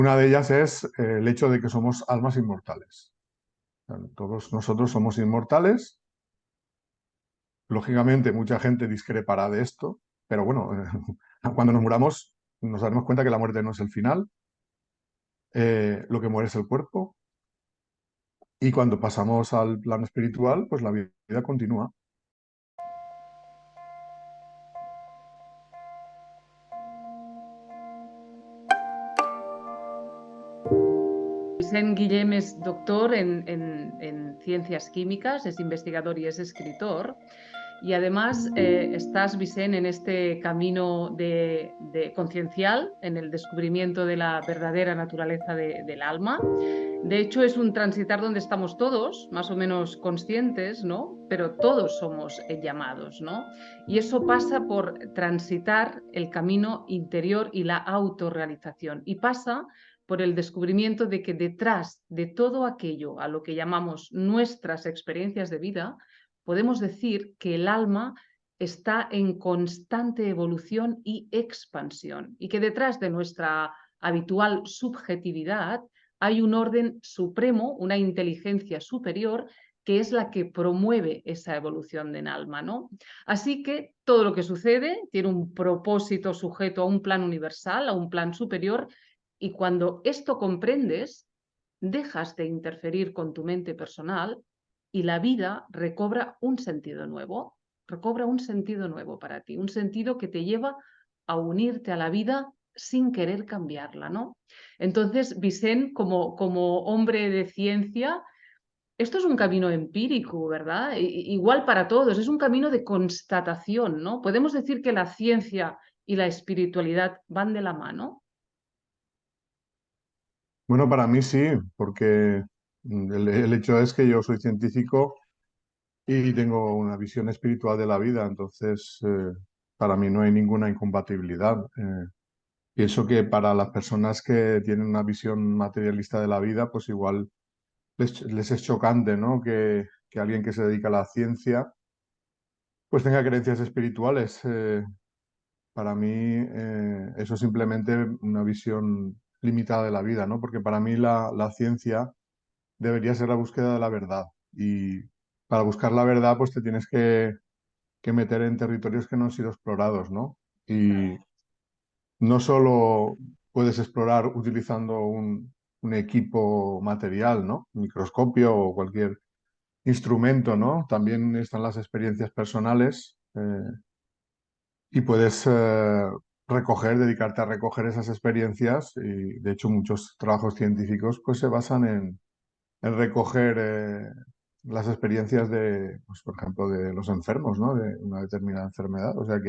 Una de ellas es el hecho de que somos almas inmortales. O sea, todos nosotros somos inmortales. Lógicamente, mucha gente discrepará de esto, pero bueno, cuando nos muramos nos daremos cuenta que la muerte no es el final, lo que muere es el cuerpo, y cuando pasamos al plano espiritual, pues la vida continúa. Vicent Guillem es doctor en ciencias químicas, es investigador y es escritor. Y además estás, Vicent, en este camino de conciencial, en el descubrimiento de la verdadera naturaleza del alma. De hecho, es un transitar donde estamos todos, más o menos conscientes, ¿no? Pero todos somos llamados, ¿no? Y eso pasa por transitar el camino interior y la autorrealización. Y pasa por el descubrimiento de que detrás de todo aquello a lo que llamamos nuestras experiencias de vida, podemos decir que el alma está en constante evolución y expansión y que detrás de nuestra habitual subjetividad hay un orden supremo, una inteligencia superior que es la que promueve esa evolución del alma, ¿no? Así que todo lo que sucede tiene un propósito sujeto a un plan universal, a un plan superior, y cuando esto comprendes, dejas de interferir con tu mente personal y la vida recobra un sentido nuevo para ti, un sentido que te lleva a unirte a la vida sin querer cambiarla, ¿no? Entonces, Vicent, como hombre de ciencia, esto es un camino empírico, ¿verdad? Igual para todos, es un camino de constatación, ¿no? Podemos decir que la ciencia y la espiritualidad van de la mano. Bueno, para mí sí, porque el hecho es que yo soy científico y tengo una visión espiritual de la vida, entonces para mí no hay ninguna incompatibilidad. Pienso que para las personas que tienen una visión materialista de la vida, pues igual les es chocante, ¿no? Que alguien que se dedica a la ciencia pues tenga creencias espirituales. Para mí eso es simplemente una visión limitada de la vida, ¿no? Porque para mí la ciencia debería ser la búsqueda de la verdad. Y para buscar la verdad, pues te tienes que meter en territorios que no han sido explorados, ¿no? Y no solo puedes explorar utilizando un equipo material, ¿no? Un microscopio o cualquier instrumento, ¿no? También están las experiencias personales, y puedes dedicarte a recoger esas experiencias. Y de hecho muchos trabajos científicos pues se basan en recoger las experiencias de, pues, por ejemplo, de los enfermos, ¿no? De una determinada enfermedad. O sea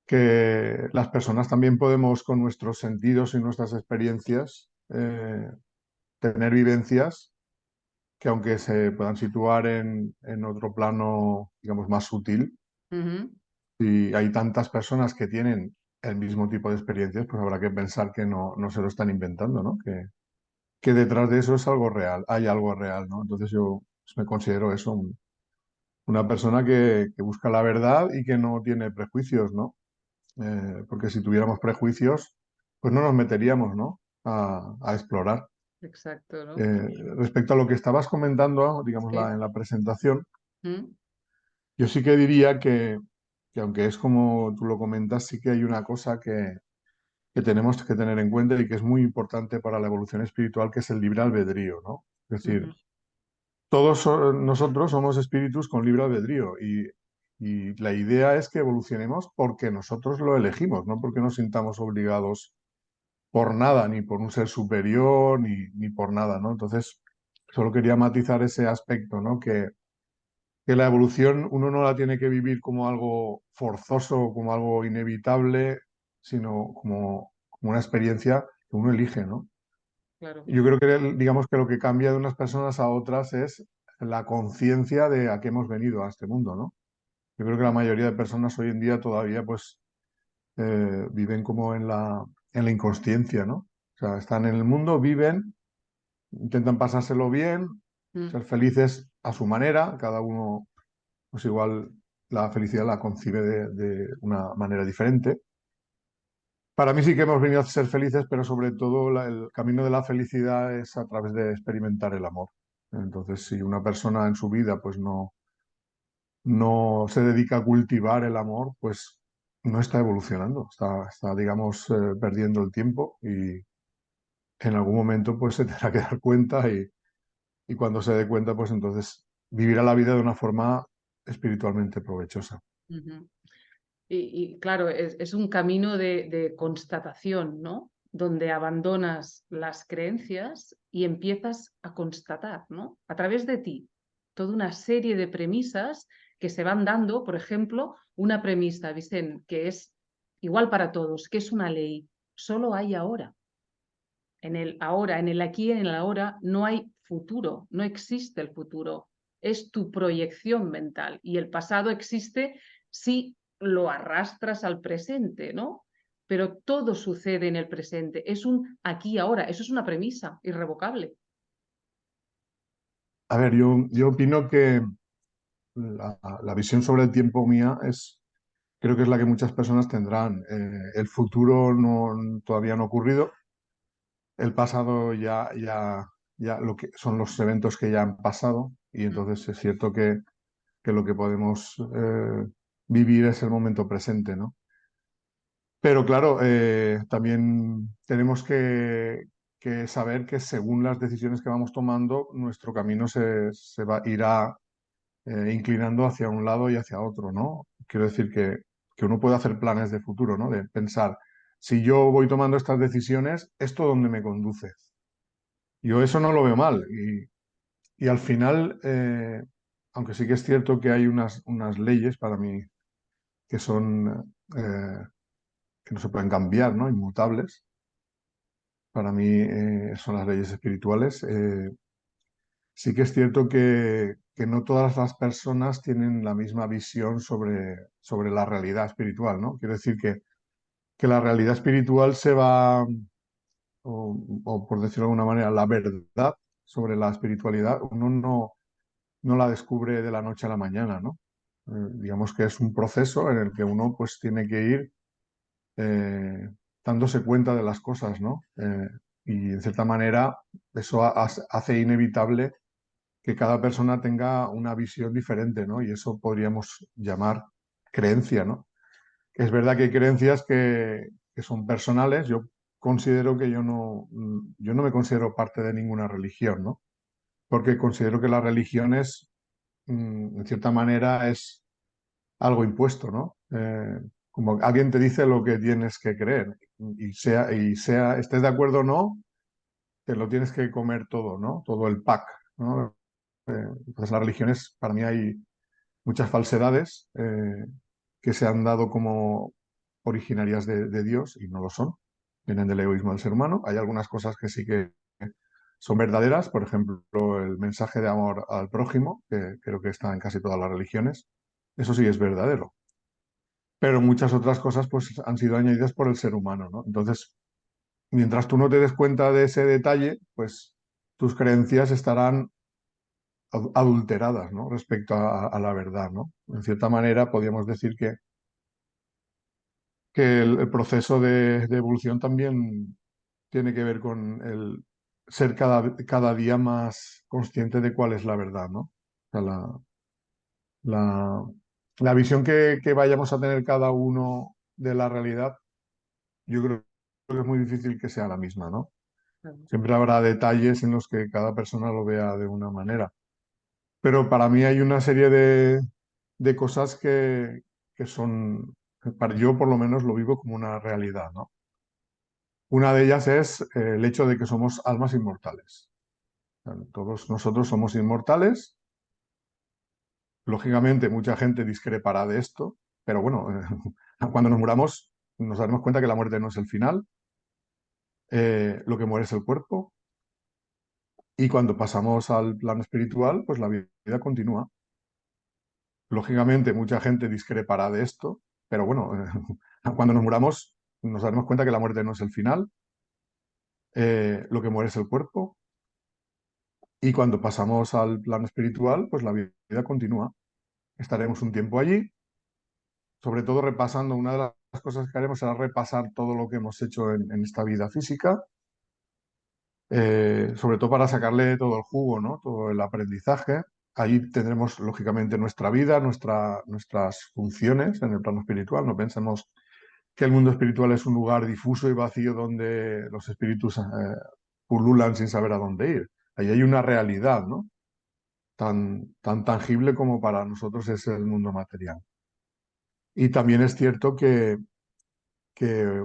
que las personas también podemos, con nuestros sentidos y nuestras experiencias, tener vivencias que, aunque se puedan situar en otro plano, digamos, más sutil, Ujú. si hay tantas personas que tienen el mismo tipo de experiencias, pues habrá que pensar que no se lo están inventando, ¿no? Que detrás de eso es algo real, hay algo real, ¿no? Entonces yo pues, me considero eso, una persona que busca la verdad y que no tiene prejuicios, ¿no? Porque si tuviéramos prejuicios, pues no nos meteríamos, ¿no? A explorar. Exacto, ¿no? Eh, Respecto a lo que estabas comentando, digamos, Sí. en la presentación, ¿Mm? yo sí que diría que aunque es como tú lo comentas, sí que hay una cosa que tenemos que tener en cuenta y que es muy importante para la evolución espiritual, que es el libre albedrío, ¿no? Es decir, Ujú. todos nosotros somos espíritus con libre albedrío, y la idea es que evolucionemos porque nosotros lo elegimos, no porque nos sintamos obligados por nada, ni por un ser superior, ni por nada, ¿no? Entonces, solo quería matizar ese aspecto, ¿no? Que la evolución uno no la tiene que vivir como algo forzoso, como algo inevitable, sino como una experiencia que uno elige, ¿no? Claro. Yo creo que, digamos, que lo que cambia de unas personas a otras es la conciencia de a qué hemos venido a este mundo, ¿no? Yo creo que la mayoría de personas hoy en día todavía, pues, viven como en la inconsciencia, ¿no? O sea, están en el mundo, viven, intentan pasárselo bien, Mm. ser felices a su manera. Cada uno, pues igual la felicidad la concibe de una manera diferente, para mí sí que hemos venido a ser felices, pero sobre todo el camino de la felicidad es a través de experimentar el amor. Entonces, si una persona en su vida pues no se dedica a cultivar el amor, pues no está evolucionando, está digamos, perdiendo el tiempo y en algún momento pues se tendrá que dar cuenta y cuando se dé cuenta, pues entonces vivirá la vida de una forma espiritualmente provechosa. Ujú. Claro, es un camino de constatación, ¿no? Donde abandonas las creencias y empiezas a constatar, ¿no? A través de ti, toda una serie de premisas que se van dando, por ejemplo, una premisa, Vicente, que es igual para todos, que es una ley, solo hay ahora. En el ahora, en el aquí y en el ahora no hay futuro, no existe el futuro, es tu proyección mental y el pasado existe si lo arrastras al presente, ¿no? Pero todo sucede en el presente, es un aquí y ahora, eso es una premisa irrevocable. A ver, yo opino que la visión sobre el tiempo mía creo que es la que muchas personas tendrán. El futuro todavía no ha ocurrido, el pasado ya lo que son los eventos que ya han pasado y entonces es cierto que lo que podemos vivir es el momento presente, ¿no? Pero claro, también tenemos que saber que según las decisiones que vamos tomando, nuestro camino irá inclinando hacia un lado y hacia otro, ¿no? Quiero decir que uno puede hacer planes de futuro, ¿no? De pensar, si yo voy tomando estas decisiones, ¿esto dónde me conduce? Yo eso no lo veo mal. Y al final, aunque sí que es cierto que hay unas leyes para mí que que no se pueden cambiar, ¿no? Inmutables. Para mí son las leyes espirituales. Sí que es cierto que no todas las personas tienen la misma visión sobre la realidad espiritual, ¿no? Quiero decir que la realidad espiritual o por decirlo de alguna manera, la verdad sobre la espiritualidad, uno no la descubre de la noche a la mañana, ¿no? Digamos que es un proceso en el que uno pues tiene que ir eh, dándose cuenta de las cosas, ¿no? Y en cierta manera eso hace inevitable que cada persona tenga una visión diferente, ¿no? Y eso podríamos llamar creencia, ¿no? Es verdad que hay creencias que son personales. Yo considero que yo no me considero parte de ninguna religión, ¿no? Porque considero que la religión en cierta manera, es algo impuesto, ¿no? Como alguien te dice lo que tienes que creer estés de acuerdo o no, te lo tienes que comer todo, ¿no? Todo el pack, ¿no? Entonces las religiones, para mí hay muchas falsedades que se han dado como originarias de Dios y no lo son. Vienen del egoísmo del ser humano. Hay algunas cosas que sí que son verdaderas, por ejemplo, el mensaje de amor al prójimo, que creo que está en casi todas las religiones. Eso sí es verdadero. Pero muchas otras cosas pues han sido añadidas por el ser humano, ¿no? Entonces, mientras tú no te des cuenta de ese detalle, pues tus creencias estarán adulteradas, ¿no? Respecto a la verdad, ¿no? En cierta manera, podríamos decir que el proceso de evolución también tiene que ver con el ser cada día más consciente de cuál es la verdad, ¿no? O sea, la, la visión que vayamos a tener cada uno de la realidad, yo creo que es muy difícil que sea la misma, ¿no? Siempre habrá detalles en los que cada persona lo vea de una manera. Pero para mí hay una serie de cosas que son, yo por lo menos lo vivo como una realidad, ¿no? Una de ellas es el hecho de que somos almas inmortales. O sea, todos nosotros somos inmortales. Lógicamente, mucha gente discrepará de esto, pero bueno, cuando nos muramos nos daremos cuenta que la muerte no es el final, lo que muere es el cuerpo, y cuando pasamos al plano espiritual, pues la vida continúa. Lógicamente, mucha gente discrepará de esto, pero bueno, cuando nos muramos nos daremos cuenta que la muerte no es el final, lo que muere es el cuerpo, y cuando pasamos al plano espiritual, pues la vida continúa. Estaremos un tiempo allí, sobre todo repasando una de las las cosas que haremos será repasar todo lo que hemos hecho en esta vida física, sobre todo para sacarle todo el jugo, ¿no? Todo el aprendizaje. Ahí tendremos, lógicamente, nuestra vida, nuestras funciones en el plano espiritual. No pensemos que el mundo espiritual es un lugar difuso y vacío donde los espíritus pululan sin saber a dónde ir. Ahí hay una realidad, ¿no? Tan tangible como para nosotros es el mundo material. Y también es cierto que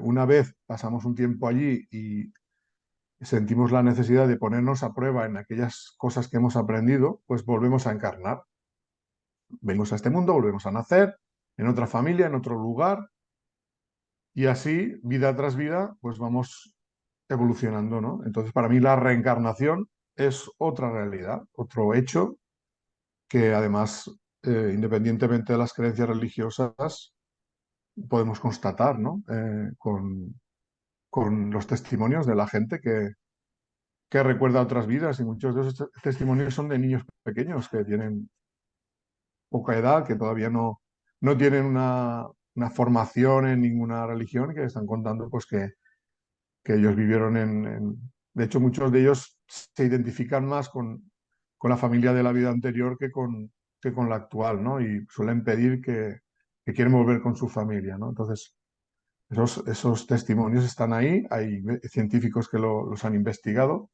una vez pasamos un tiempo allí y sentimos la necesidad de ponernos a prueba en aquellas cosas que hemos aprendido, pues volvemos a encarnar. Venimos a este mundo, volvemos a nacer en otra familia, en otro lugar, y así, vida tras vida, pues vamos evolucionando, ¿no? Entonces, para mí la reencarnación es otra realidad, otro hecho que además, independientemente de las creencias religiosas, podemos constatar, ¿no? Con los testimonios de la gente que recuerda otras vidas y muchos de esos testimonios son de niños pequeños que tienen poca edad, que todavía no tienen una formación en ninguna religión y que están contando pues que ellos vivieron De hecho, muchos de ellos se identifican más con la familia de la vida anterior que con la actual, ¿no? Y suelen pedir que quieren volver con su familia, ¿no? Entonces, esos testimonios están ahí, hay científicos que los han investigado.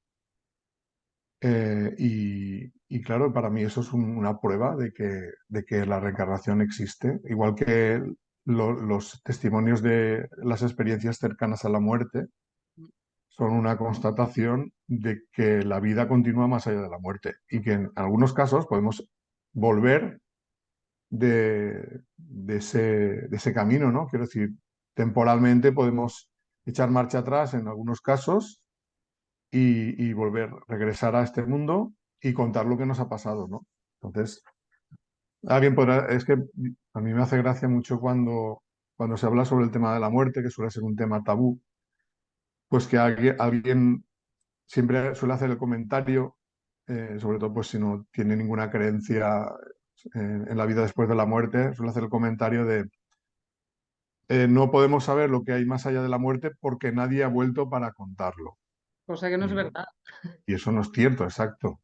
Y claro, para mí eso es una prueba de que la reencarnación existe, igual que los testimonios de las experiencias cercanas a la muerte son una constatación de que la vida continúa más allá de la muerte y que en algunos casos podemos volver de ese camino, ¿no? Quiero decir, temporalmente podemos echar marcha atrás en algunos casos y volver, regresar a este mundo y contar lo que nos ha pasado, ¿no? Entonces, alguien podrá, es que a mí me hace gracia mucho cuando se habla sobre el tema de la muerte, que suele ser un tema tabú, pues que alguien siempre suele hacer el comentario, sobre todo pues si no tiene ninguna creencia en la vida después de la muerte, suele hacer el comentario de no podemos saber lo que hay más allá de la muerte porque nadie ha vuelto para contarlo. Cosa que no es Y, verdad. y eso no es cierto, exacto.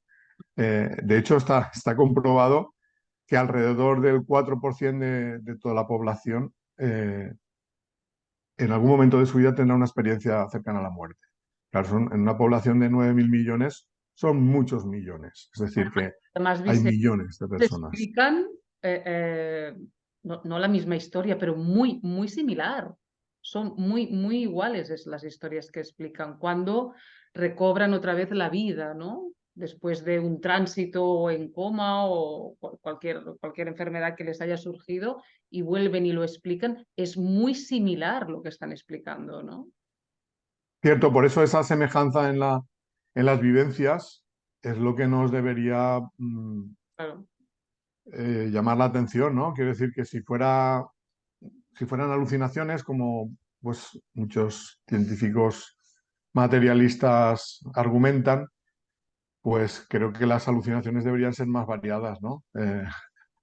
De hecho, está comprobado que alrededor del 4% de toda la población en algún momento de su vida tendrá una experiencia cercana a la muerte. Claro, en una población de 9.000 millones son muchos millones. Es decir, que Además, hay Vicente, millones de te personas. explican eh, eh, no la misma historia, pero muy, muy similar. Son muy, muy iguales las historias que explican cuando recobran otra vez la vida, ¿no? Después de un tránsito o en coma o cualquier enfermedad que les haya surgido y vuelven y lo explican, es muy similar lo que están explicando, ¿no? Cierto, por eso esa semejanza en las vivencias es lo que nos debería Claro. llamar la atención, ¿no? Quiero decir que si fueran alucinaciones, como pues muchos científicos materialistas argumentan, pues creo que las alucinaciones deberían ser más variadas, ¿no?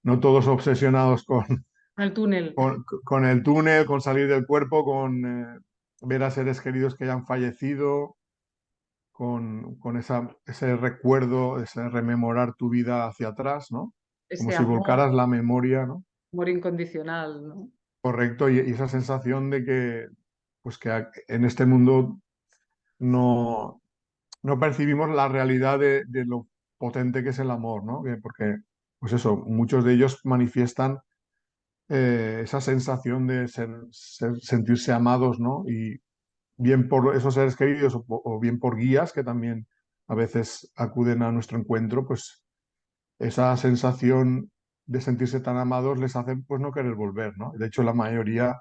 No todos obsesionados El túnel. con el túnel, con salir del cuerpo, con ver a seres queridos que hayan fallecido, con ese recuerdo, ese rememorar tu vida hacia atrás, ¿no? Como Ese si volcaras la memoria, ¿no? amor incondicional, ¿no? Correcto, y esa sensación de que, pues que en este mundo no, no percibimos la realidad de lo potente que es el amor, ¿no? Porque, pues eso, muchos de ellos manifiestan esa sensación de sentirse amados, ¿no? Y bien por esos seres queridos o bien por guías que también a veces acuden a nuestro encuentro, pues esa sensación de sentirse tan amados les hace pues no querer volver, ¿no? De hecho, la mayoría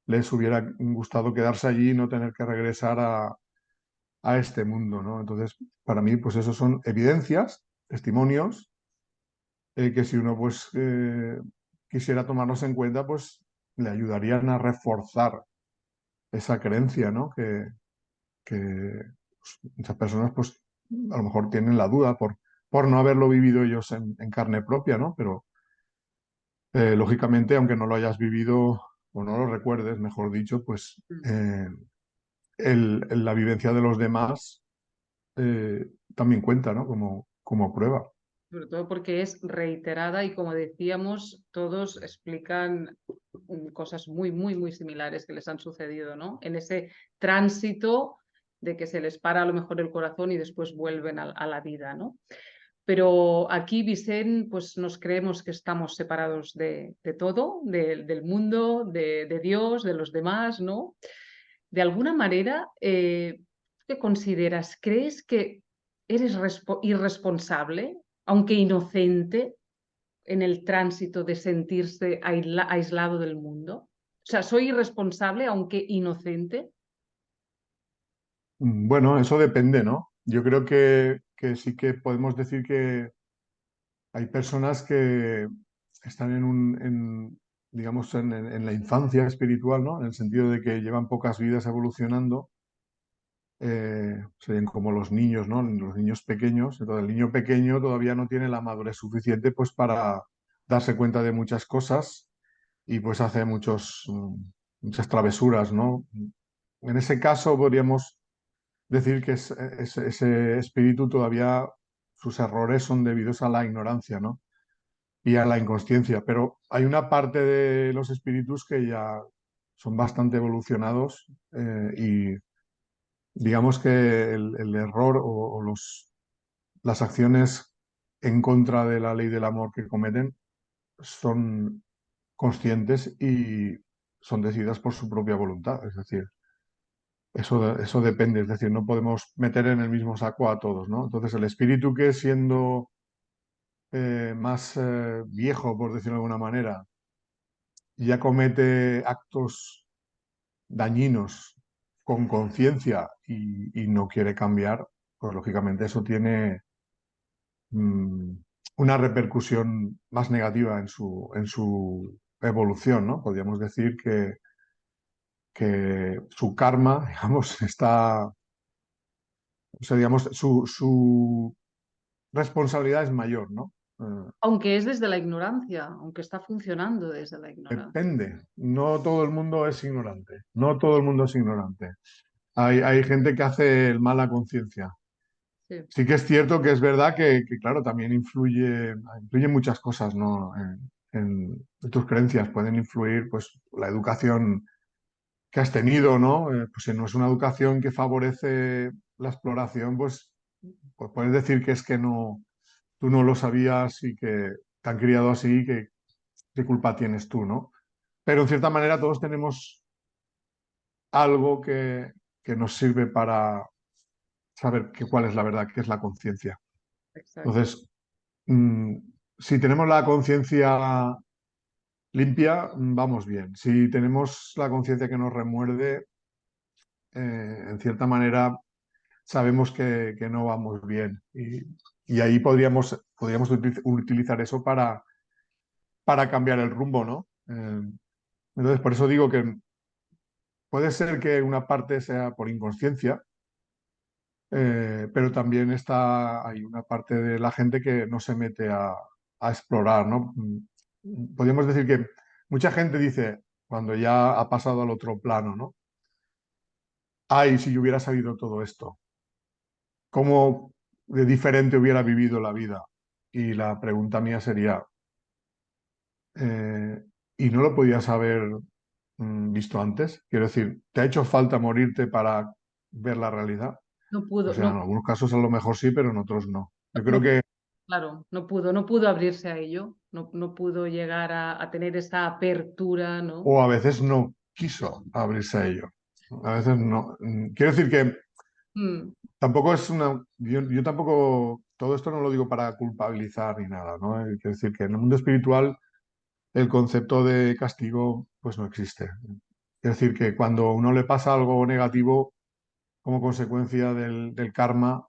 les hubiera gustado quedarse allí y no tener que regresar a este mundo, ¿no? Entonces, para mí, pues eso son evidencias, testimonios, que si uno pues quisiera tomarlos en cuenta, pues le ayudarían a reforzar esa creencia, ¿no? Que pues, muchas personas pues a lo mejor tienen la duda por no haberlo vivido ellos en carne propia, ¿no? Pero lógicamente, aunque no lo hayas vivido, o no lo recuerdes, mejor dicho, pues mm. la vivencia de los demás también cuenta, ¿no? Como prueba. Sobre todo porque es reiterada y como decíamos, todos explican cosas muy, muy, muy similares que les han sucedido, ¿no? En ese tránsito de que se les para a lo mejor el corazón y después vuelven a la vida, ¿no? Pero aquí, Vicent, pues nos creemos que estamos separados de todo, del mundo, de Dios, de los demás, ¿no? De alguna manera, ¿qué consideras? ¿Crees que eres irresponsable, aunque inocente, en el tránsito de sentirse aislado del mundo? O sea, ¿soy irresponsable, aunque inocente? Bueno, eso depende, ¿no? Yo creo que sí que podemos decir que hay personas que están digamos, en la infancia espiritual, ¿no? En el sentido de que llevan pocas vidas evolucionando, serían como los niños, ¿no? Los niños pequeños. Entonces, el niño pequeño todavía no tiene la madurez suficiente, pues, para darse cuenta de muchas cosas y, pues, hace muchas travesuras, ¿no? En ese caso, podríamos decir que ese espíritu todavía, sus errores son debidos a la ignorancia, ¿no? Y a la inconsciencia, pero hay una parte de los espíritus que ya son bastante evolucionados y digamos que el error o las acciones en contra de la ley del amor que cometen son conscientes y son decididas por su propia voluntad. Es decir, eso depende, es decir, no podemos meter en el mismo saco a todos, ¿no? Entonces, el espíritu que siendo más viejo, por decirlo de alguna manera, ya comete actos dañinos con conciencia y no quiere cambiar, pues lógicamente eso tiene mm, una repercusión más negativa en su evolución, ¿no? Podríamos decir que su karma, digamos, o sea, digamos, su responsabilidad es mayor, ¿no? Aunque es desde la ignorancia, aunque está funcionando desde la ignorancia. Depende, no todo el mundo es ignorante, no todo el mundo es ignorante. Hay gente que hace el mal a conciencia. Sí. Sí que es cierto que es verdad que, claro, también influyen muchas cosas, ¿no? En tus creencias pueden influir, pues, la educación que has tenido, ¿no? Pues si no es una educación que favorece la exploración, pues puedes decir que es que no, tú no lo sabías y que te han criado así, que qué culpa tienes tú, ¿no? Pero en cierta manera todos tenemos algo que nos sirve para saber cuál es la verdad, qué es la conciencia. Exacto. Entonces, mm, si tenemos la conciencia limpia, vamos bien. Si tenemos la conciencia que nos remuerde, en cierta manera sabemos que no vamos bien. Y ahí podríamos utilizar eso para cambiar el rumbo, ¿no? Entonces, por eso digo que puede ser que una parte sea por inconsciencia, pero también hay una parte de la gente que no se mete a explorar, ¿no? Podríamos decir que mucha gente dice, cuando ya ha pasado al otro plano, ¿no? Ay, si yo hubiera sabido todo esto, ¿cómo de diferente hubiera vivido la vida? Y la pregunta mía sería, eh, ¿y no lo podías haber visto antes? Quiero decir, ¿te ha hecho falta morirte para ver la realidad? No O pudo, sea, en no, algunos casos a lo mejor sí, pero en otros no. Yo creo no, que claro, no pudo abrirse a ello, no pudo llegar a tener esa apertura, ¿no? o a veces no quiso abrirse a ello. A veces no. Quiero decir que Mm, tampoco es una. Yo tampoco. Todo esto no lo digo para culpabilizar ni nada, ¿no? Quiero decir que en el mundo espiritual el concepto de castigo pues no existe. Quiero decir que cuando a uno le pasa algo negativo como consecuencia del karma,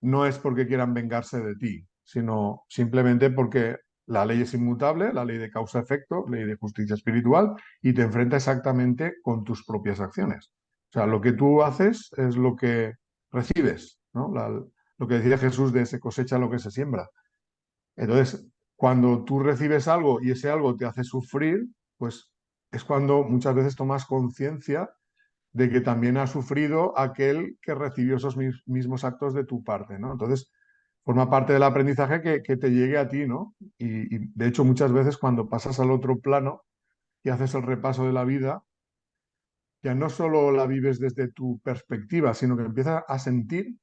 no es porque quieran vengarse de ti, sino simplemente porque la ley es inmutable, la ley de causa-efecto, ley de justicia espiritual, y te enfrenta exactamente con tus propias acciones. O sea, lo que tú haces es lo que recibes, ¿no? Lo que decía Jesús de se cosecha lo que se siembra. Entonces, cuando tú recibes algo y ese algo te hace sufrir, pues es cuando muchas veces tomas conciencia de que también ha sufrido aquel que recibió esos mismos actos de tu parte, ¿no? Entonces, forma parte del aprendizaje que te llegue a ti, ¿no? Y de hecho, muchas veces cuando pasas al otro plano y haces el repaso de la vida, ya no solo la vives desde tu perspectiva, sino que empiezas a sentir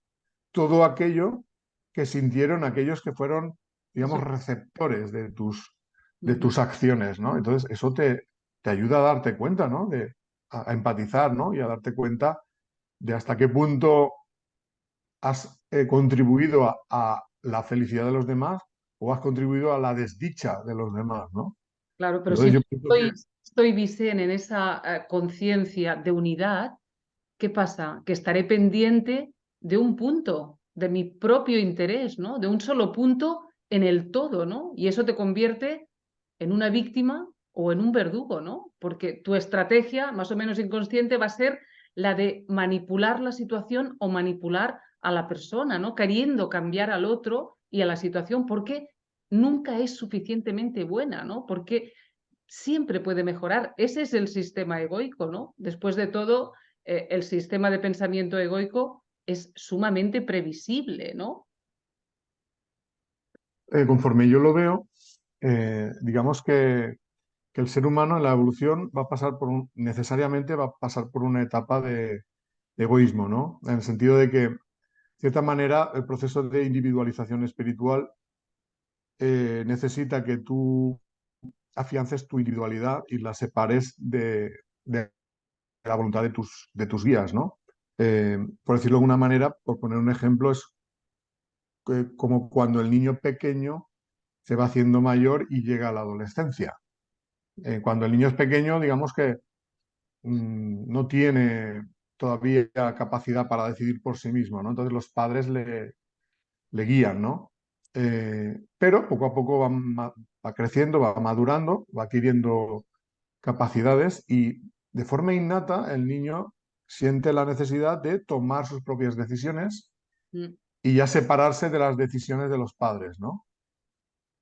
todo aquello que sintieron aquellos que fueron, digamos, Eso. receptores de Ujú. tus acciones, ¿no? Entonces, eso te ayuda a darte cuenta, ¿no? A empatizar, ¿no? Y a darte cuenta de hasta qué punto has contribuido a la felicidad de los demás o has contribuido a la desdicha de los demás, ¿no? Claro, pero si Entonces, no yo pienso que estoy Vicen, en esa conciencia de unidad, ¿qué pasa? Que estaré pendiente de un punto, de mi propio interés, ¿no? De un solo punto en el todo, ¿no? Y eso te convierte en una víctima o en un verdugo, ¿no? Porque tu estrategia, más o menos inconsciente, va a ser la de manipular la situación o manipular a la persona, ¿no? Queriendo cambiar al otro y a la situación, porque nunca es suficientemente buena, ¿no? Porque siempre puede mejorar. Ese es el sistema egoico, ¿no? Después de todo, el sistema de pensamiento egoico es sumamente previsible, ¿no? conforme yo lo veo, digamos que el ser humano en la evolución va a pasar necesariamente va a pasar por una etapa de egoísmo, ¿no? En el sentido de que, de cierta manera, el proceso de individualización espiritual necesita que tú afiances tu individualidad y la separes de la voluntad de tus guías, ¿no? Por decirlo de alguna manera, por poner un ejemplo, es como cuando el niño pequeño se va haciendo mayor y llega a la adolescencia. Cuando el niño es pequeño, digamos que no tiene todavía capacidad para decidir por sí mismo, ¿no? Entonces los padres le guían, ¿no? Pero poco a poco va creciendo, va madurando, va adquiriendo capacidades y de forma innata el niño siente la necesidad de tomar sus propias decisiones Mm, y ya separarse de las decisiones de los padres, ¿no?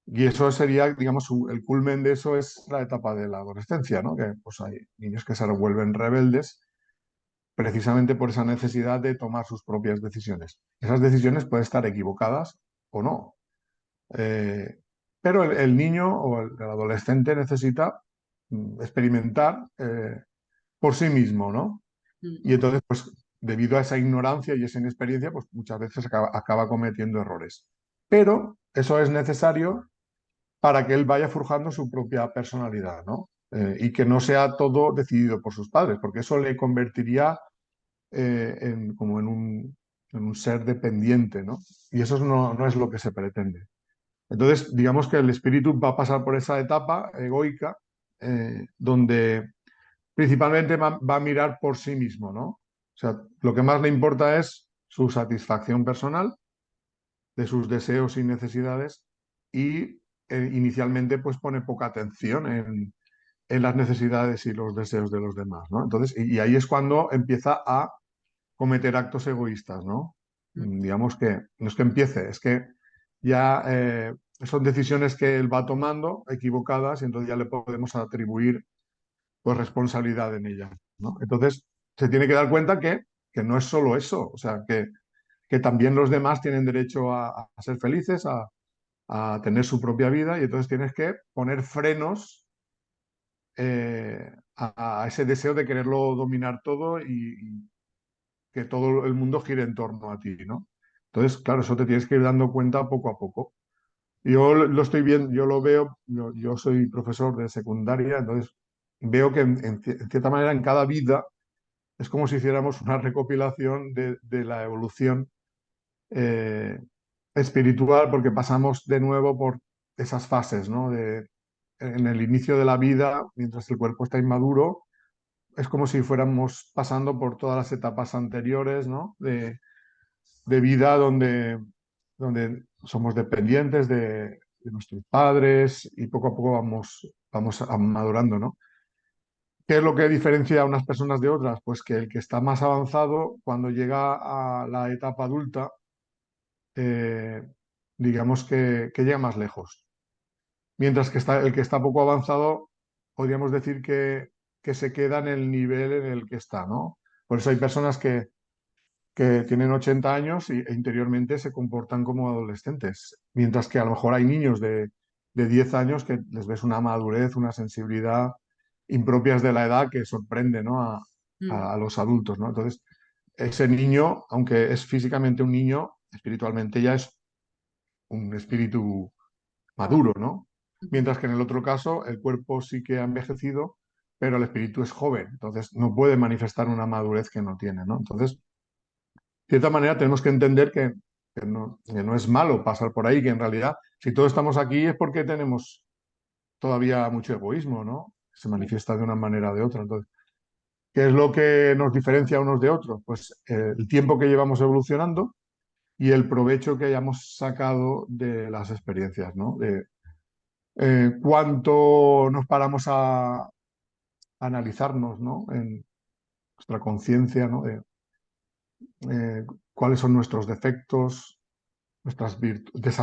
Y eso sería, digamos, el culmen de eso es la etapa de la adolescencia, ¿no? Que pues hay niños que se vuelven rebeldes precisamente por esa necesidad de tomar sus propias decisiones. Esas decisiones pueden estar equivocadas o no, eh, pero el niño o el adolescente necesita experimentar por sí mismo, ¿no? mm, Y entonces, pues, debido a esa ignorancia y esa inexperiencia, pues muchas veces acaba cometiendo errores. Pero eso es necesario para que él vaya forjando su propia personalidad, ¿no? Y que no sea todo decidido por sus padres, porque eso le convertiría como en un ser dependiente, ¿no? Y eso no es lo que se pretende. Entonces, digamos que el espíritu va a pasar por esa etapa egoica, donde principalmente va a mirar por sí mismo, ¿no? O sea, lo que más le importa es su satisfacción personal, de sus deseos y necesidades, y inicialmente pues pone poca atención en las necesidades y los deseos de los demás, ¿no? Entonces, y ahí es cuando empieza a cometer actos egoístas, ¿no? mm. Digamos que no es que empiece, es que ya son decisiones que él va tomando equivocadas y entonces ya le podemos atribuir pues responsabilidad en ellas, ¿no? Entonces se tiene que dar cuenta que no es solo eso, o sea, que también los demás tienen derecho a ser felices, a tener su propia vida y entonces tienes que poner frenos a ese deseo de quererlo dominar todo y que todo el mundo gire en torno a ti, ¿no? Entonces, claro, eso te tienes que ir dando cuenta poco a poco. Yo lo estoy viendo, yo lo veo, yo soy profesor de secundaria, entonces veo que en cierta manera en cada vida es como si hiciéramos una recopilación de la evolución eh, espiritual, porque pasamos de nuevo por esas fases, ¿no? En el inicio de la vida, mientras el cuerpo está inmaduro, es como si fuéramos pasando por todas las etapas anteriores, ¿no? De vida donde somos dependientes de nuestros padres y poco a poco vamos madurando, ¿no? ¿Qué es lo que diferencia a unas personas de otras? Pues que el que está más avanzado, cuando llega a la etapa adulta, eh, digamos que llega más lejos. Mientras que el que está poco avanzado, podríamos decir que que se queda en el nivel en el que está, ¿no? Por eso hay personas que tienen 80 años e interiormente se comportan como adolescentes, mientras que a lo mejor hay niños de 10 años que les ves una madurez, una sensibilidad impropias de la edad que sorprende, ¿no? Mm. A los adultos, ¿no? Entonces, ese niño, aunque es físicamente un niño, espiritualmente ya es un espíritu Joder. maduro, ¿no? Ujú. Mientras que en el otro caso, el cuerpo sí que ha envejecido, pero el espíritu es joven, entonces no puede manifestar una madurez que no tiene, ¿no? Entonces, de cierta manera tenemos que entender que no es malo pasar por ahí, que en realidad, si todos estamos aquí es porque tenemos todavía mucho egoísmo, ¿no? Se manifiesta de una manera o de otra. Entonces, ¿qué es lo que nos diferencia unos de otros? Pues el tiempo que llevamos evolucionando y el provecho que hayamos sacado de las experiencias, ¿no? De cuánto nos paramos a analizarnos, ¿no? En nuestra conciencia, ¿no? De cuáles son nuestros defectos, nuestras virtudes.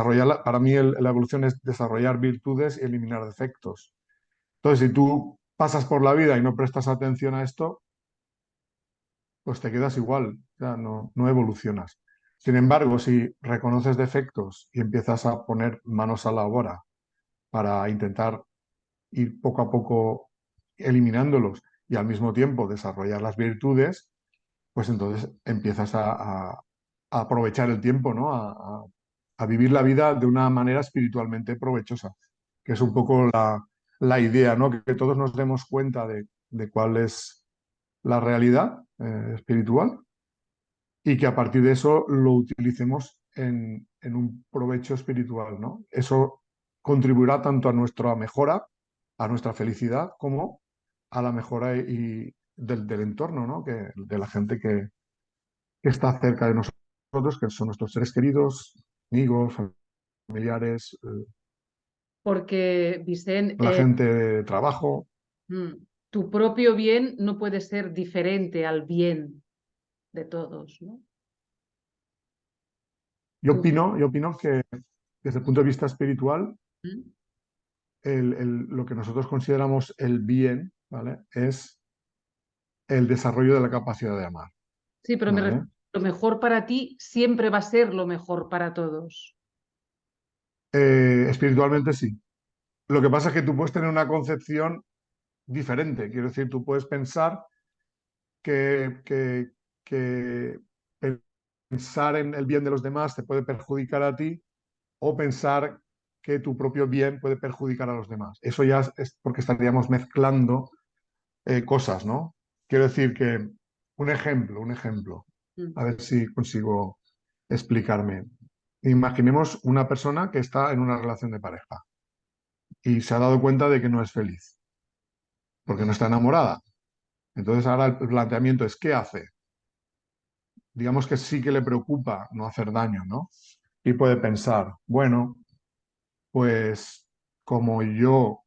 Para mí la evolución es desarrollar virtudes y eliminar defectos. Entonces, si tú pasas por la vida y no prestas atención a esto, pues te quedas igual, o sea, no evolucionas. Sin embargo, si reconoces defectos y empiezas a poner manos a la obra para intentar ir poco a poco eliminándolos y al mismo tiempo desarrollar las virtudes, pues entonces empiezas a aprovechar el tiempo, ¿no? A vivir la vida de una manera espiritualmente provechosa, que es un poco la idea, ¿no? Que todos nos demos cuenta de cuál es la realidad espiritual y que a partir de eso lo utilicemos en un provecho espiritual, ¿no? Eso contribuirá tanto a nuestra mejora, a nuestra felicidad, como a la mejora del entorno, ¿no? De la gente que está cerca de nosotros, que son nuestros seres queridos, amigos, familiares, Porque, la Vicente, gente de trabajo. tu propio bien no puede ser diferente al bien de todos, ¿no? Tu- Yo opino que desde el punto de vista espiritual, ¿Mm? lo que nosotros consideramos el bien, ¿vale? Es el desarrollo de la capacidad de amar, Sí, pero ¿vale? lo mejor para ti siempre va a ser lo mejor para todos. Espiritualmente sí. Lo que pasa es que tú puedes tener una concepción diferente. Quiero decir, tú puedes pensar que pensar en el bien de los demás te puede perjudicar a ti o pensar que tu propio bien puede perjudicar a los demás. Eso ya es porque estaríamos mezclando cosas, ¿no? Quiero decir que un ejemplo, Mm. a ver si consigo explicarme. Imaginemos una persona que está en una relación de pareja y se ha dado cuenta de que no es feliz porque no está enamorada. Entonces ahora el planteamiento es, ¿qué hace? Digamos que sí que le preocupa no hacer daño, ¿no? Y puede pensar, bueno, pues como yo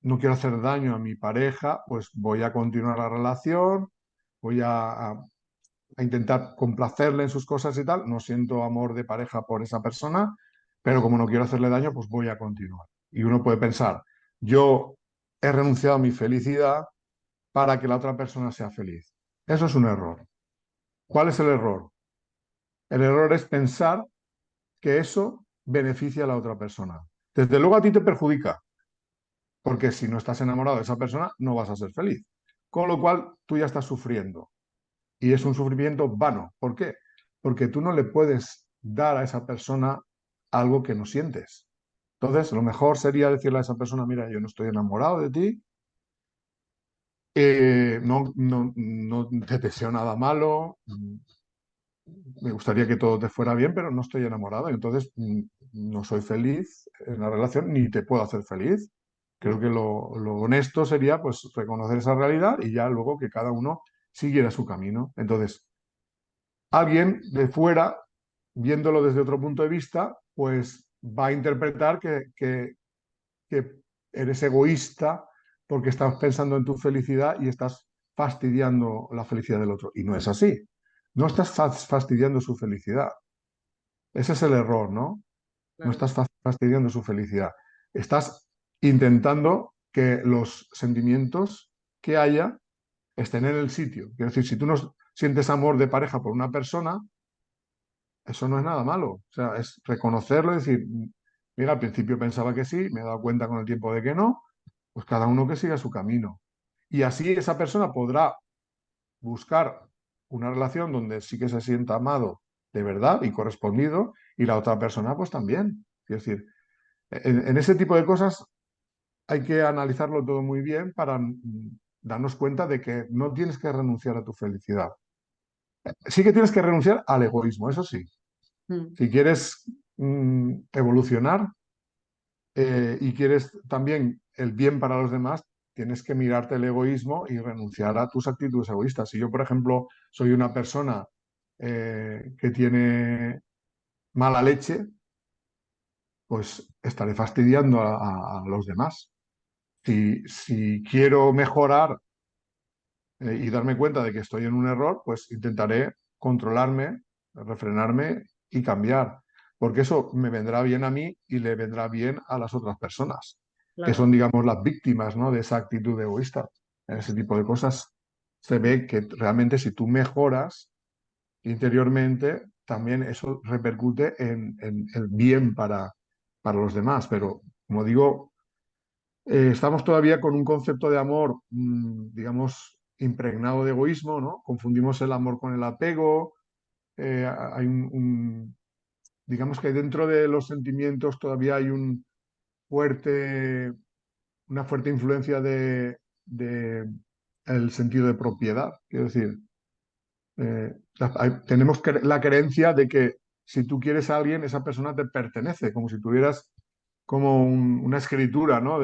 no quiero hacer daño a mi pareja, pues voy a continuar la relación, voy a intentar complacerle en sus cosas y tal. No siento amor de pareja por esa persona, pero como no quiero hacerle daño, pues voy a continuar. Y uno puede pensar, yo he renunciado a mi felicidad para que la otra persona sea feliz. Eso es un error. ¿Cuál es el error? El error es pensar que eso beneficia a la otra persona. Desde luego a ti te perjudica, porque si no estás enamorado de esa persona, no vas a ser feliz. Con lo cual, tú ya estás sufriendo. Y es un sufrimiento vano. ¿Por qué? Porque tú no le puedes dar a esa persona algo que no sientes. Entonces, lo mejor sería decirle a esa persona, mira, yo no estoy enamorado de ti, no te deseo nada malo, me gustaría que todo te fuera bien, pero no estoy enamorado y entonces no soy feliz en la relación ni te puedo hacer feliz. Creo que lo honesto sería pues reconocer esa realidad y ya luego que cada uno siguiera su camino. Entonces, alguien de fuera, viéndolo desde otro punto de vista, pues va a interpretar que eres egoísta porque estás pensando en tu felicidad y estás fastidiando la felicidad del otro. Y no es así. No estás fastidiando su felicidad. Ese es el error, ¿no? No Claro. estás fastidiando su felicidad. Estás intentando que los sentimientos que haya estén en el sitio. Quiero decir, si tú no sientes amor de pareja por una persona, eso no es nada malo. O sea, es reconocerlo y decir, mira, al principio pensaba que sí, me he dado cuenta con el tiempo de que no, pues cada uno que siga su camino. Y así esa persona podrá buscar una relación donde sí que se sienta amado de verdad y correspondido, y la otra persona pues también. Es decir, en ese tipo de cosas hay que analizarlo todo muy bien para darnos cuenta de que no tienes que renunciar a tu felicidad. Sí que tienes que renunciar al egoísmo, eso sí. Mm. Si quieres evolucionar y quieres también el bien para los demás, tienes que mirarte el egoísmo y renunciar a tus actitudes egoístas. Si yo, por ejemplo, soy una persona que tiene mala leche, pues estaré fastidiando a los demás. Si quiero mejorar y darme cuenta de que estoy en un error, pues intentaré controlarme, refrenarme y cambiar, porque eso me vendrá bien a mí y le vendrá bien a las otras personas, que Claro. son, digamos, las víctimas, ¿no?, de esa actitud egoísta. En ese tipo de cosas se ve que realmente si tú mejoras interiormente, también eso repercute en el bien para los demás. Pero, como digo, estamos todavía con un concepto de amor, digamos, impregnado de egoísmo, ¿no? Confundimos el amor con el apego. Hay digamos que dentro de los sentimientos todavía hay fuerte, una fuerte influencia de el sentido de propiedad. Quiero decir, tenemos la creencia de que si tú quieres a alguien, esa persona te pertenece, como si tuvieras como una escritura, ¿no?,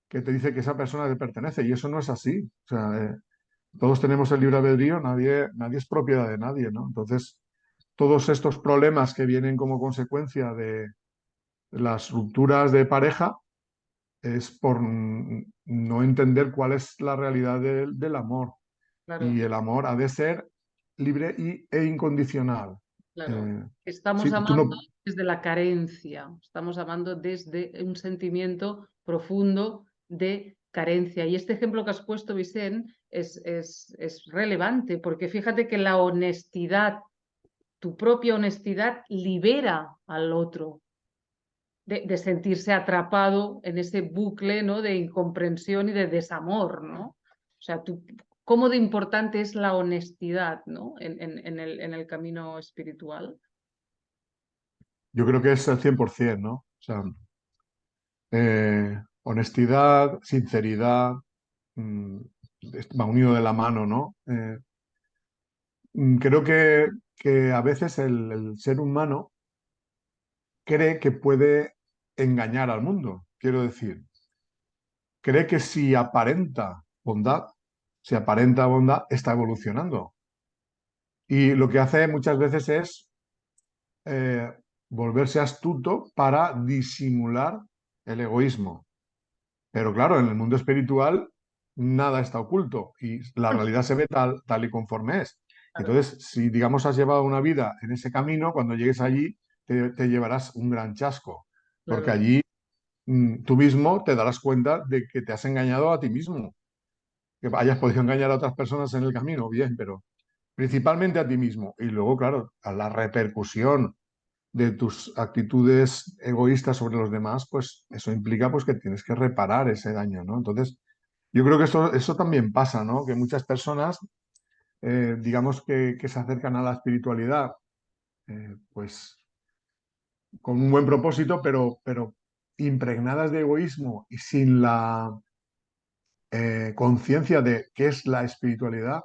que te dice que esa persona te pertenece, y eso no es así. O sea, todos tenemos el libre albedrío, nadie es propiedad de nadie, ¿no? Entonces, todos estos problemas que vienen como consecuencia de las rupturas de pareja es por no entender cuál es la realidad del amor. Claro, Y el amor ha de ser libre e incondicional. claro. Eh, Estamos sí, tú amando no, desde la carencia, estamos amando desde un sentimiento profundo de carencia. Y este ejemplo que has puesto, Vicente, es relevante, porque fíjate que la honestidad, tu propia honestidad, libera al otro de sentirse atrapado en ese bucle, ¿no?, de incomprensión y de desamor, ¿no? O sea, cómo de importante es la honestidad, ¿no?, en el camino espiritual. yo creo que es el 100%, ¿no? O sea, honestidad, sinceridad, mm, va unido de la mano, ¿no? Creo que a veces el ser humano cree que puede engañar al mundo. Quiero decir, cree que si aparenta bondad, está evolucionando. Y lo que hace muchas veces es eh, volverse astuto para disimular el egoísmo. Pero claro, en el mundo espiritual nada está oculto y la realidad se ve tal y conforme es. Claro, Entonces, si digamos has llevado una vida en ese camino, cuando llegues allí te llevarás un gran chasco, porque claro, allí tú mismo te darás cuenta de que te has engañado a ti mismo. Que hayas podido engañar a otras personas en el camino, bien, pero principalmente a ti mismo. Y luego, claro, a la repercusión de tus actitudes egoístas sobre los demás, pues eso implica pues que tienes que reparar ese daño, ¿no? Entonces, yo creo que eso también pasa, ¿no? Que muchas personas, digamos que se acercan a la espiritualidad, pues con un buen propósito, pero impregnadas de egoísmo y sin la conciencia de qué es la espiritualidad,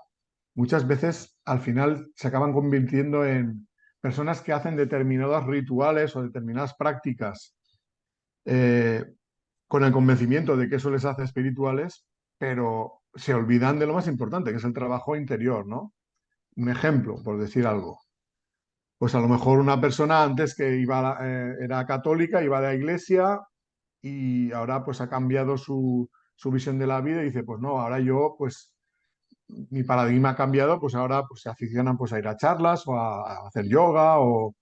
muchas veces al final se acaban convirtiendo en personas que hacen determinados rituales o determinadas prácticas eh, con el convencimiento de que eso les hace espirituales, pero se olvidan de lo más importante, que es el trabajo interior, ¿no? Un ejemplo, por decir algo. Pues a lo mejor una persona antes que era católica, iba a la iglesia y ahora pues ha cambiado su visión de la vida y dice, pues no, ahora yo pues mi paradigma ha cambiado, pues ahora pues, se aficionan pues, a ir a charlas o a hacer yoga o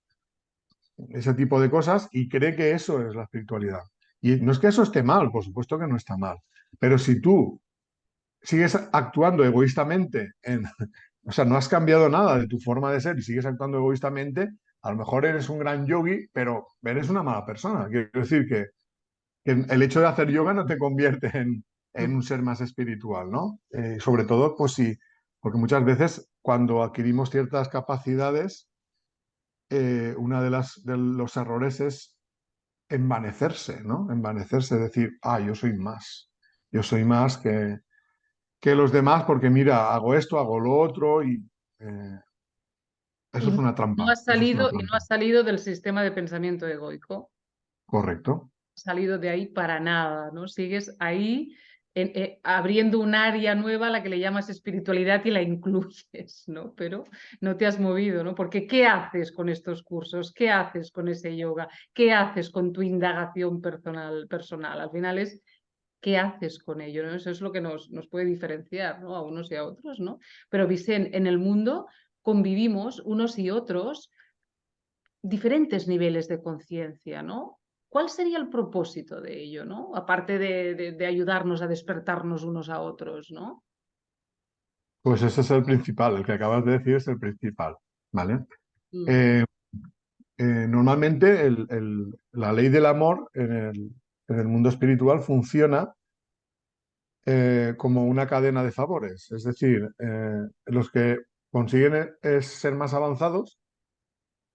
ese tipo de cosas y cree que eso es la espiritualidad. Y no es que eso esté mal, por supuesto que no está mal, pero si tú sigues actuando egoístamente o sea, no has cambiado nada de tu forma de ser y sigues actuando egoístamente, a lo mejor eres un gran yogi, pero eres una mala persona. Quiero decir que el hecho de hacer yoga no te convierte en un ser más espiritual, ¿no? Sobre todo, pues sí, porque muchas veces cuando adquirimos ciertas capacidades, una de los errores es envanecerse, ¿no? Envanecerse, decir, yo soy más que los demás porque mira, hago esto, hago lo otro y eh, eso Y es una no trampa, has eso es una salido, y no trampa. has salido del sistema de pensamiento egoico, Correcto. salido de ahí para nada, ¿no? Sigues ahí abriendo un área nueva a la que le llamas espiritualidad y la incluyes, ¿no? Pero no te has movido, ¿no? Porque ¿qué haces con estos cursos? ¿Qué haces con ese yoga? ¿Qué haces con tu indagación personal? Al final es ¿qué haces con ello? ¿No? Eso es lo que nos puede diferenciar, ¿no? A unos y a otros, ¿no? Pero Vicente, en el mundo convivimos unos y otros diferentes niveles de conciencia, ¿no? ¿Cuál sería el propósito de ello, ¿no? Aparte de ayudarnos a despertarnos unos a otros, ¿no? Pues ese es el principal, el que acabas de decir es el principal, ¿vale? Mm, Eh, Normalmente la ley del amor en el mundo espiritual funciona como una cadena de favores, es decir, los que consiguen es ser más avanzados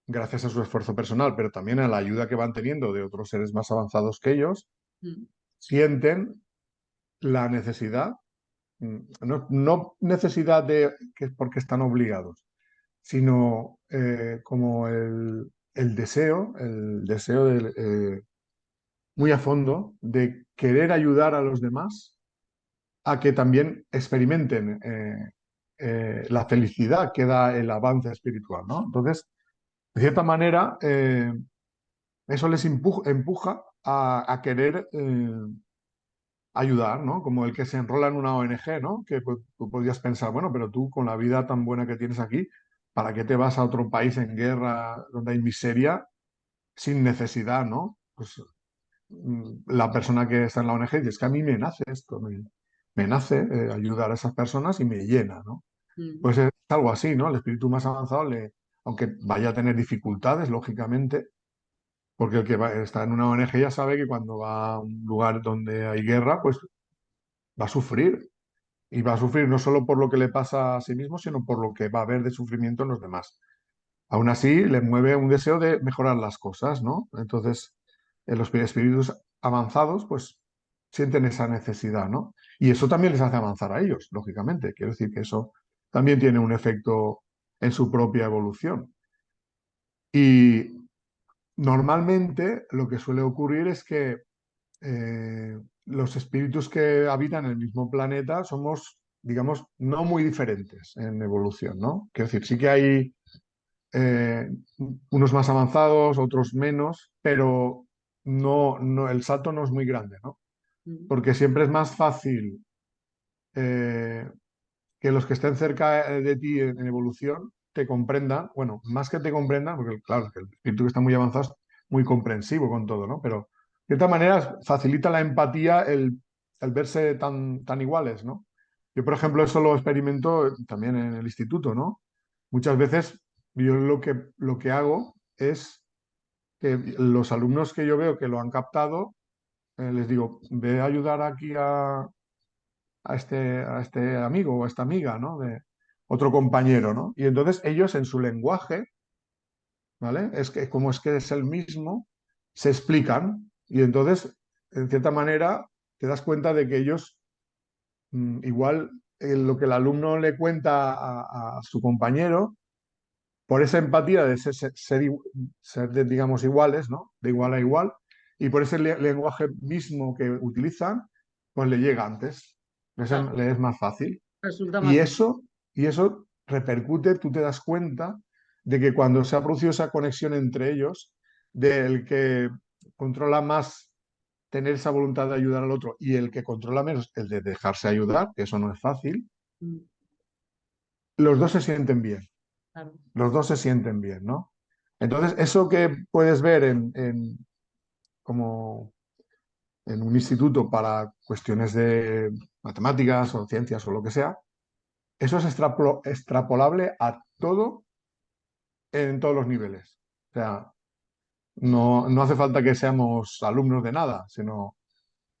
gracias a su esfuerzo personal, pero también a la ayuda que van teniendo de otros seres más avanzados que ellos, mm, sienten la necesidad, no necesidad de que es porque están obligados, sino como el deseo muy a fondo de querer ayudar a los demás a que también experimenten la felicidad que da el avance espiritual, ¿no? Entonces, de cierta manera, eso les empuja a querer ayudar, ¿no? Como el que se enrola en una ONG, ¿no? Que pues, tú podrías pensar, bueno, pero tú con la vida tan buena que tienes aquí, ¿para qué te vas a otro país en guerra donde hay miseria sin necesidad, ¿no? Pues la persona que está en la ONG dice, es que a mí me nace esto, me nace ayudar a esas personas y me llena, ¿no? mm, Pues es algo así, ¿no? El espíritu más avanzado, aunque vaya a tener dificultades, lógicamente, porque el que está en una ONG ya sabe que cuando va a un lugar donde hay guerra, pues va a sufrir. Y va a sufrir no solo por lo que le pasa a sí mismo, sino por lo que va a haber de sufrimiento en los demás. Aún así, le mueve un deseo de mejorar las cosas, ¿no? Entonces, los espíritus avanzados, pues, sienten esa necesidad, ¿no? Y eso también les hace avanzar a ellos, lógicamente. Quiero decir que eso también tiene un efecto en su propia evolución. Y normalmente lo que suele ocurrir es que los espíritus que habitan el mismo planeta somos, digamos, no muy diferentes en evolución, ¿no? Quiero decir, sí que hay eh, unos más avanzados, otros menos, pero el salto no es muy grande, ¿no? mm. Porque siempre es más fácil eh, que los que estén cerca de ti en evolución te comprendan, bueno, más que te comprendan, porque claro, que el espíritu que está muy avanzado es muy comprensivo con todo, ¿no? Pero de cierta manera facilita la empatía el verse tan iguales, ¿no? Yo, por ejemplo, eso lo experimento también en el instituto, ¿no? Muchas veces yo lo que hago es que los alumnos que yo veo que lo han captado, les digo, ve a ayudar aquí a este amigo o a esta amiga, ¿no? De otro compañero, ¿no? Y entonces ellos en su lenguaje, ¿vale? Es que como es que es el mismo, se explican y entonces, en cierta manera, te das cuenta de que ellos, igual lo que el alumno le cuenta a su compañero, por esa empatía de digamos, iguales, ¿no? De igual a igual, y por ese lenguaje mismo que utilizan, pues le llega antes, Claro, le es más fácil. resulta Y más. eso, y eso repercute, tú te das cuenta de que cuando se ha producido esa conexión entre ellos, del que controla más tener esa voluntad de ayudar al otro y el que controla menos el de dejarse ayudar, que eso no es fácil, Mm, los dos se sienten bien, claro. los dos se sienten bien, ¿no? Entonces, eso que puedes ver como en un instituto para cuestiones de matemáticas o ciencias o lo que sea, eso es extrapolable a todo en todos los niveles. O sea, no hace falta que seamos alumnos de nada, sino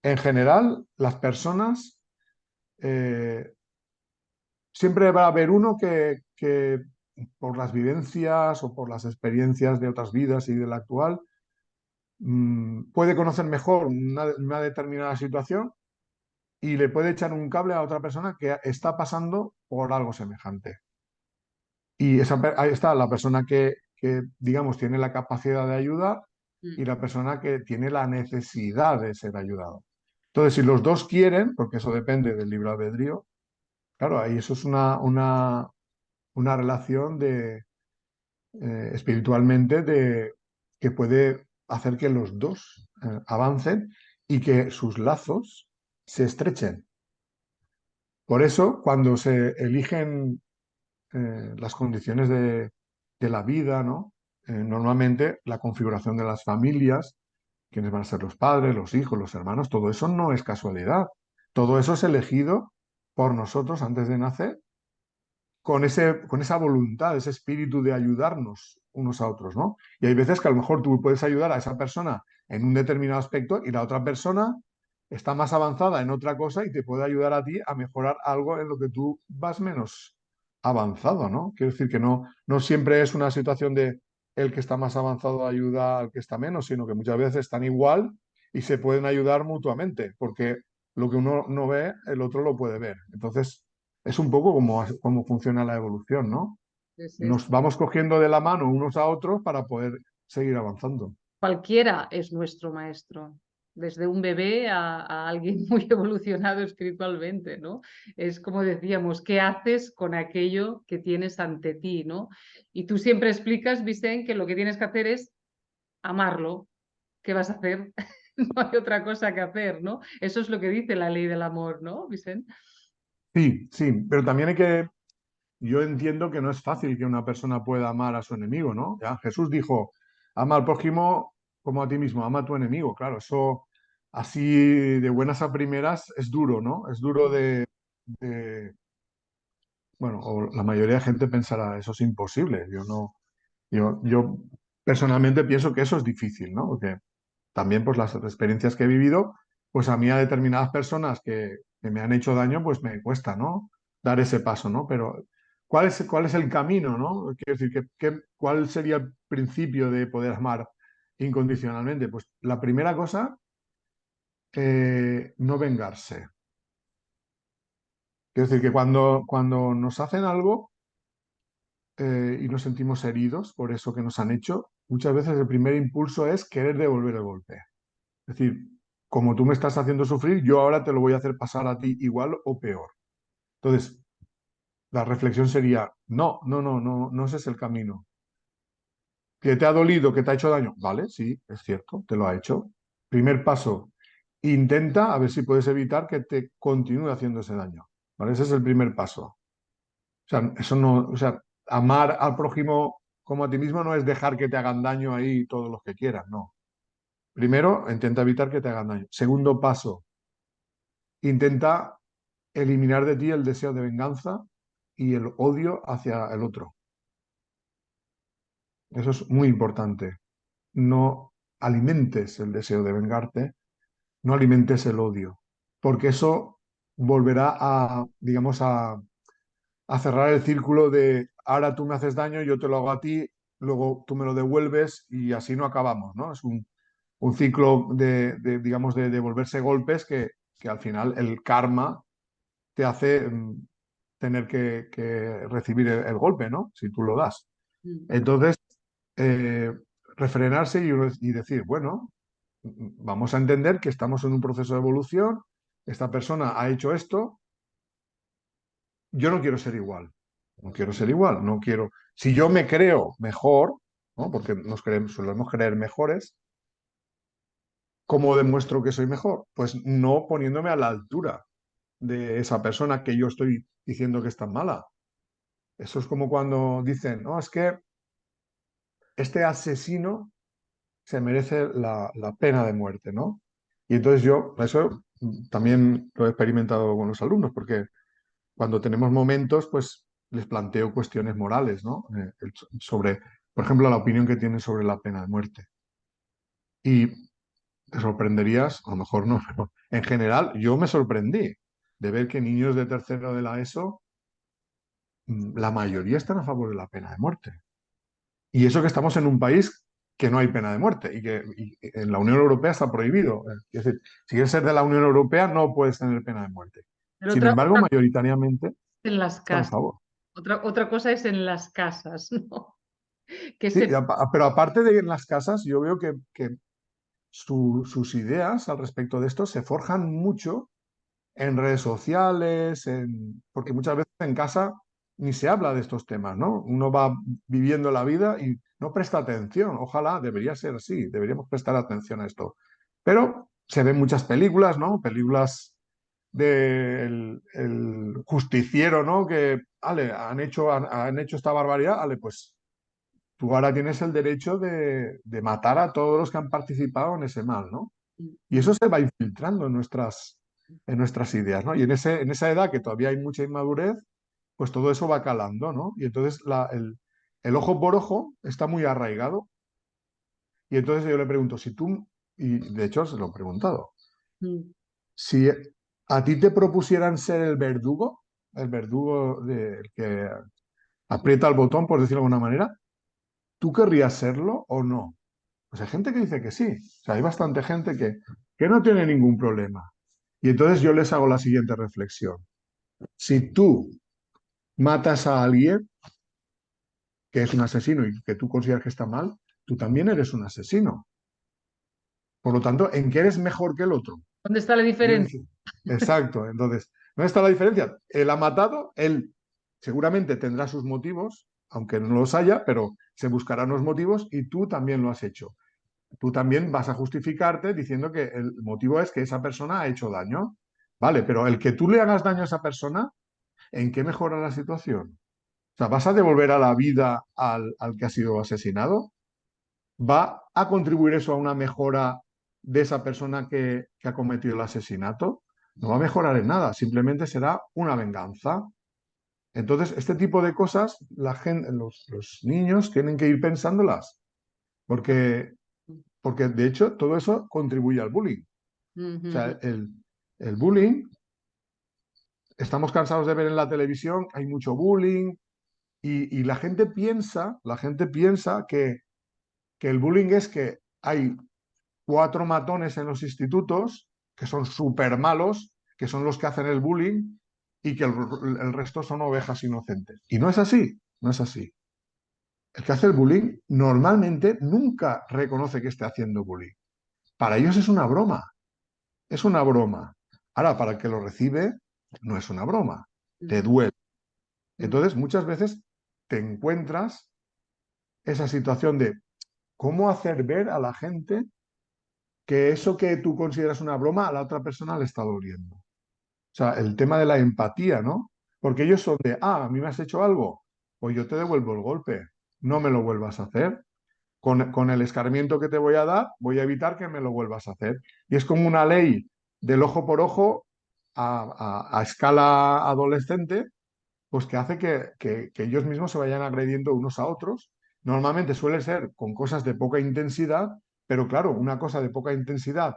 en general las personas, eh, siempre va a haber uno que por las vivencias o por las experiencias de otras vidas y de la actual, puede conocer mejor una determinada situación y le puede echar un cable a otra persona que está pasando por algo semejante. Y ahí está la persona digamos, tiene la capacidad de ayudar Mm. y la persona que tiene la necesidad de ser ayudado. Entonces, si los dos quieren, porque eso depende del libre albedrío, claro, ahí eso es una relación espiritualmente que puede hacer que los dos avancen y que sus lazos se estrechen. Por eso, cuando se eligen las condiciones de la vida, ¿no? Normalmente la configuración de las familias, quiénes van a ser los padres, los hijos, los hermanos, todo eso no es casualidad. Todo eso es elegido por nosotros antes de nacer con esa voluntad, ese espíritu de ayudarnos unos a otros, ¿no? Y hay veces que a lo mejor tú puedes ayudar a esa persona en un determinado aspecto y la otra persona está más avanzada en otra cosa y te puede ayudar a ti a mejorar algo en lo que tú vas menos avanzado, ¿no? Quiero decir que no siempre es una situación de el que está más avanzado ayuda al que está menos, sino que muchas veces están igual y se pueden ayudar mutuamente, porque lo que uno no ve, el otro lo puede ver. Entonces, es un poco como funciona la evolución, ¿no? Es Nos vamos cogiendo de la mano unos a otros para poder seguir avanzando. Cualquiera es nuestro maestro, desde un bebé a alguien muy evolucionado espiritualmente, ¿no? Es como decíamos, ¿qué haces con aquello que tienes ante ti, ¿no? Y tú siempre explicas, Vicente, que lo que tienes que hacer es amarlo. ¿Qué vas a hacer? No hay otra cosa que hacer, ¿no? Eso es lo que dice la ley del amor, ¿no, Vicente? Sí, sí, pero también yo entiendo que no es fácil que una persona pueda amar a su enemigo, ¿no? Ya, Jesús dijo, ama al prójimo como a ti mismo, ama a tu enemigo. Claro, eso así de buenas a primeras es duro, ¿no? Es duro de- bueno, o la mayoría de gente pensará, eso es imposible. Yo personalmente pienso que eso es difícil, ¿no? Porque también pues las experiencias que he vivido, pues a mí a determinadas personas que me han hecho daño, pues me cuesta, ¿no? Dar ese paso, ¿no? Pero ¿cuál es el camino, ¿no? Quiero decir, ¿cuál sería el principio de poder amar incondicionalmente? Pues la primera cosa, no vengarse. Quiero decir que cuando nos hacen algo y nos sentimos heridos por eso que nos han hecho, muchas veces el primer impulso es querer devolver el golpe. Es decir, como tú me estás haciendo sufrir, yo ahora te lo voy a hacer pasar a ti igual o peor. Entonces, la reflexión sería, no ese es el camino. ¿Que te ha dolido, que te ha hecho daño? Vale, sí, es cierto, te lo ha hecho. Primer paso, intenta a ver si puedes evitar que te continúe haciendo ese daño. ¿Vale? Ese es el primer paso. O sea, eso no, o sea, amar al prójimo como a ti mismo no es dejar que te hagan daño ahí todos los que quieran, no. Primero, intenta evitar que te hagan daño. Segundo paso, intenta eliminar de ti el deseo de venganza y el odio hacia el otro. Eso es muy importante. No alimentes el deseo de vengarte, no alimentes el odio, porque eso volverá digamos, a cerrar el círculo de ahora tú me haces daño, yo te lo hago a ti, luego tú me lo devuelves y así no acabamos, ¿no? Es un ciclo digamos, de devolverse golpes que al final el karma te hace tener que recibir el golpe, ¿no? Si tú lo das. Mm. Entonces, eh, refrenarse y decir, bueno, vamos a entender que estamos en un proceso de evolución, esta persona ha hecho esto, yo no quiero ser igual, no quiero ser igual, no quiero, si yo me creo mejor, ¿no? Porque solemos creer mejores, ¿cómo demuestro que soy mejor? Pues no poniéndome a la altura de esa persona que yo estoy diciendo que es tan mala. Eso es como cuando dicen, no, es que este asesino se merece la pena de muerte, ¿no? Y entonces yo eso también lo he experimentado con los alumnos, porque cuando tenemos momentos, pues les planteo cuestiones morales, ¿no? Sobre, por ejemplo, la opinión que tienen sobre la pena de muerte. Y te sorprenderías, a lo mejor no, pero en general yo me sorprendí de ver que niños de tercero de la ESO, la mayoría están a favor de la pena de muerte. Y eso que estamos en un país que no hay pena de muerte y que en la Unión Europea está prohibido. Es decir, si quieres ser de la Unión Europea no puedes tener pena de muerte. Pero Sin embargo, mayoritariamente en las están a casas, favor. otra cosa es en las casas, ¿no? Que Sí, se, pero aparte de en las casas, yo veo que sus ideas al respecto de esto se forjan mucho en redes sociales, porque muchas veces en casa ni se habla de estos temas, ¿no? Uno va viviendo la vida y no presta atención. Ojalá, debería ser así, deberíamos prestar atención a esto. Pero se ven muchas películas, ¿no? Películas del el justiciero, ¿no? Que, vale, han hecho esta barbaridad, vale, pues tú ahora tienes el derecho de matar a todos los que han participado en ese mal, ¿no? Y eso se va infiltrando en nuestras ideas, ¿no? Y en esa edad que todavía hay mucha inmadurez, pues todo eso va calando, ¿no? Y entonces el ojo por ojo está muy arraigado. Y entonces yo le pregunto, si tú, y de hecho se lo he preguntado, si a ti te propusieran ser el verdugo del que aprieta el botón, por decirlo de alguna manera, ¿tú querrías serlo o no? Pues hay gente que dice que sí. O sea, hay bastante gente que no tiene ningún problema. Y entonces yo les hago la siguiente reflexión. Si tú matas a alguien que es un asesino y que tú consideras que está mal, tú también eres un asesino. Por lo tanto, ¿en qué eres mejor que el otro? ¿Dónde está la Quiero diferencia? decir, exacto. Entonces, ¿dónde está la diferencia? Él ha matado, él seguramente tendrá sus motivos, aunque no los haya, pero se buscarán los motivos y tú también lo has hecho. Tú también vas a justificarte diciendo que el motivo es que esa persona ha hecho daño. Vale, pero el que tú le hagas daño a esa persona, ¿en qué mejora la situación? O sea, ¿vas a devolver a la vida al que ha sido asesinado? ¿Va a contribuir eso a una mejora de esa persona que ha cometido el asesinato? No va a mejorar en nada, simplemente será una venganza. Entonces, este tipo de cosas, los niños tienen que ir pensándolas, porque, porque de hecho todo eso contribuye al bullying. O sea, el bullying, estamos cansados de ver en la televisión, hay mucho bullying y la gente piensa que el bullying es que hay cuatro matones en los institutos que son súper malos, que son los que hacen el bullying y que el resto son ovejas inocentes. Y no es así, no es así. El que hace el bullying normalmente nunca reconoce que esté haciendo bullying. Para ellos es una broma, es una broma. Ahora, para el que lo recibe, no es una broma, te duele. Entonces, muchas veces te encuentras esa situación de cómo hacer ver a la gente que eso que tú consideras una broma a la otra persona le está doliendo. O sea, el tema de la empatía, ¿no? Porque ellos son de, a mí me has hecho algo, pues yo te devuelvo el golpe, no me lo vuelvas a hacer. Con el escarmiento que te voy a dar, voy a evitar que me lo vuelvas a hacer. Y es como una ley del ojo por ojo a escala adolescente, pues que hace que ellos mismos se vayan agrediendo unos a otros. Normalmente suele ser con cosas de poca intensidad, pero claro, una cosa de poca intensidad,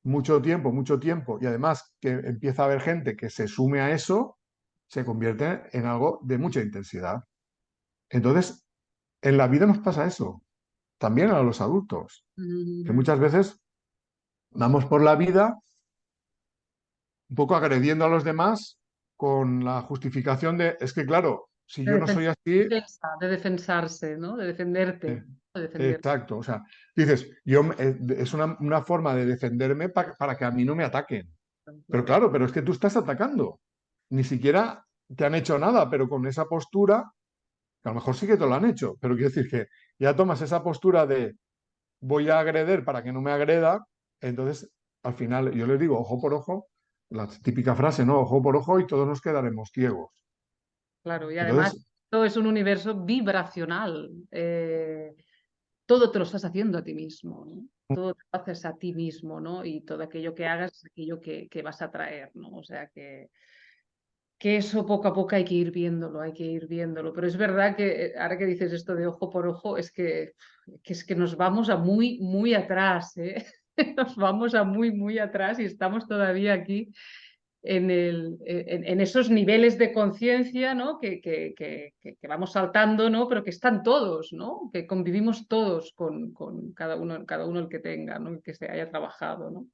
mucho tiempo, y además que empieza a haber gente que se sume a eso, se convierte en algo de mucha intensidad. Entonces, en la vida nos pasa eso, también a los adultos, que muchas veces vamos por la vida un poco agrediendo a los demás con la justificación de, es que claro, si De yo no soy así, de defensarse, ¿no? De defenderte. eh, De defender. exacto, o sea, dices, es una forma de defenderme para que a mí no me ataquen. Pero Claro. claro, pero es que tú estás atacando. Ni siquiera te han hecho nada, pero con esa postura, que a lo mejor sí que te lo han hecho, pero quiero decir que ya tomas esa postura de voy a agreder para que no me agreda, entonces al final yo les digo ojo por ojo, la típica frase, ¿no? Ojo por ojo y todos nos quedaremos ciegos. Claro, y además Entonces, todo es un universo vibracional. todo te lo estás haciendo a ti mismo, ¿no? Todo te lo haces a ti mismo, ¿no? Y todo aquello que hagas es aquello que vas a traer, ¿no? O sea que eso poco a poco hay que ir viéndolo, hay que ir viéndolo. Pero es verdad que ahora que dices esto de ojo por ojo, es que nos vamos a muy, muy atrás, ¿eh? Nos vamos a muy, muy atrás y estamos todavía aquí en esos niveles de conciencia, ¿no? Que vamos saltando, ¿no? Pero que están todos, ¿no? Que convivimos todos con cada uno el que tenga, ¿no? El que se haya trabajado, ¿no?